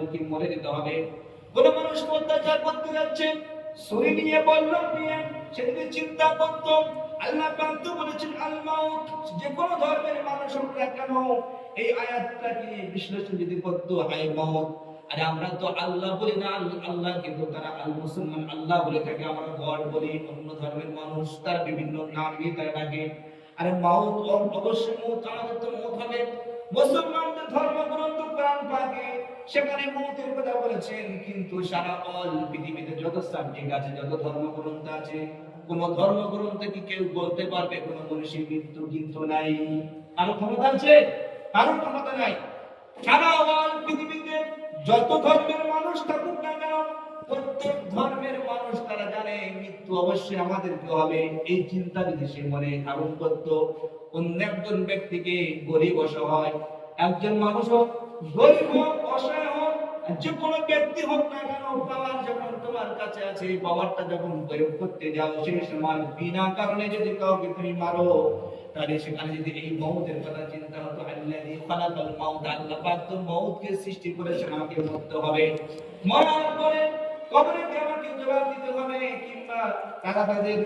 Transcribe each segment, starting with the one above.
আমাদেরকে মরে যেতে হবে। কোন মানুষ অত্যাচার করতে যাচ্ছে, ছুরি নিয়ে বল্লম নিয়ে সেদিকে চিন্তা করত, আল্লাহ পাক তো বলেছেন আল মাউত, যে কোন ধর্মের মানুষ হোক না কেন এই আয়াতটাকে বিশ্লেষণ যদি করত আয় মাউত। আরে আমরা তো আল্লাহ বলি না, আল্লাহ কিন্তু তারা আল মুসলমান আল্লাহ বলে থাকে, আমরা গড বলি। অন্য ধর্মের মানুষ তার বিভিন্ন নাম দিয়ে তারা ডাকে। আরে মাউত অবশ্যই মউত, আমাদের তো মউত হবে। মুসলমানদের ধর্মগ্রন্থ কোরআন পাকে সেখানে মউতের কথা বলেছেন, কিন্তু সারা অল পৃথিবীতে যত সাবজেক্ট আছে, যত ধর্মগ্রন্থ আছে, কোন ধর্মগ্রন্থে কি কেউ বলতে পারবে কোন মনীষীর মৃত্যু কিন্তু নাই? কারো ক্ষমতা আছে? কারো ক্ষমতা নাই। সারা অল পৃথিবীতে যত ধর্মের মানুষ থাকুক না কেন, প্রত্যেক ধর্মের মানুষ তারা জানে মৃত্যু অবশ্যই আমাদেরকে হবে। এই চিন্তা যদি সে মনে ধারণ করত, অন্য একজন ব্যক্তিকে গরিব অসহায়, একজন মানুষ হোক গরিব হোক অসহায় হোক, যে কোনো ব্যক্তি হোক না কেন, পাওয়ার যখন তোমার কাছে আছে, পাওয়ারটা যখন প্রয়োগ করতে যাও সেই সময় বিনা কারণে যদি কাউকে তুমি মারো, তাহলে সেখানে যদি এই মউতের কথা চিন্তা হতো, আল্লাযী খালাকাল মাউত, আল্লাহ পাক তো মউতকে সৃষ্টি করেছেন, আমাকে মরতে হবে। মরার পরে কবরে কি আমাকে জবাব দিতে হবে, কিংবা তারা তাদের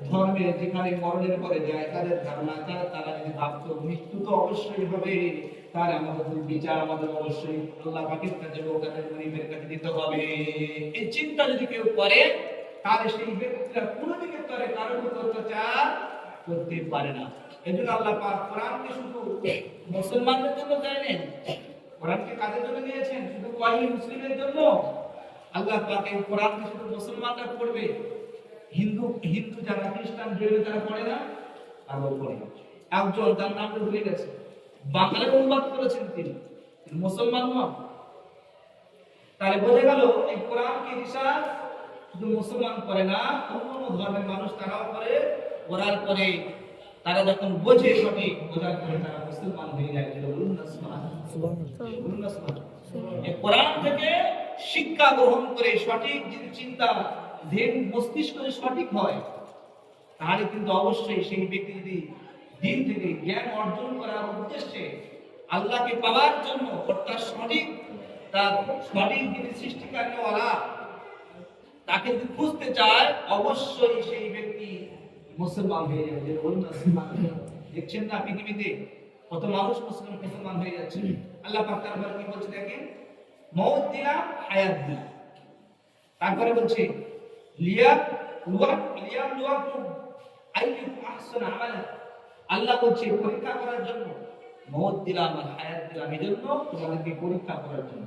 ধর্মে যেখানে মরণের পরে যায় তাদের ধারণা তারা যদি ভাবতো মৃত্যু তো অবশ্যই হবে, তাহলে আমাদের বিচার আমাদের অবশ্যই আল্লাহ পাকের কাছে ওখানের গরিবের কাছে দিতে হবে। এই চিন্তা যদি কেউ করে, তাহলে সেই ব্যক্তিরা কোনো দিকে করে কারোর উপর অত্যাচার করতে পারে না। এজন্য আল্লাহ পাক কোরআনকে শুধু মুসলমানদের জন্য দেয়নি, কোরআনকে কাদের জন্য দিয়েছেন? শুধু কয়েকজন মুসলিমের জন্য? আল্লাহ পাক এই কোরআনকে শুধু মুসলমানরা পড়বে, হিন্দু হিন্দু যারা খ্রিস্টান জৈন তারা পড়ে না? আরো পড়ে। একজন তার নামটা ভুলে গেছে, বাংলায় অনুবাদ করেছেন তিনি, মুসলমান নন। তাহলে বোঝা গেল এই কোরআনকে রিসার্চ শুধু মুসলমান করে না, অন্য ধর্মের মানুষ তারাও করে। পড়ার পরে তারা যখন বোঝে সঠিক, বোঝার পরে তারা মুসলমান হয়ে যায়। বলুন না সুবহানাল্লাহ। এই কোরআন থেকে শিক্ষা গ্রহণ করে সঠিক যদি চিন্তা ধ্যান মস্তিষ্ক সঠিক হয়, তাহলে কিন্তু অবশ্যই সেই ব্যক্তি যদি দিন থেকে জ্ঞান অর্জন করার উদ্দেশ্যে আল্লাহকে পাওয়ার জন্য, অর্থাৎ সঠিক তার সঠিক যিনি সৃষ্টিকারীওয়ালা তাকে যদি খুঁজতে চায়, অবশ্যই সেই ব্যক্তি মুসলমান হয়ে যাবে। দেখছেন না পৃথিবীতে কত মানুষ মুসলমান হয়ে যাচ্ছে। আল্লাহ পাক তারপরে কি বলছে দেখেন, মউত দিলাম, হায়াত দিলাম, তারপরে বলছে লিয়াবলুয়াকুম আইয়ুকুম আহসানু আমালা। আল্লাহ বলছে পরীক্ষা করার জন্য মউত দিলাম আর হায়াত দিলাম, এজন্য তোমাদেরকে পরীক্ষা করার জন্য।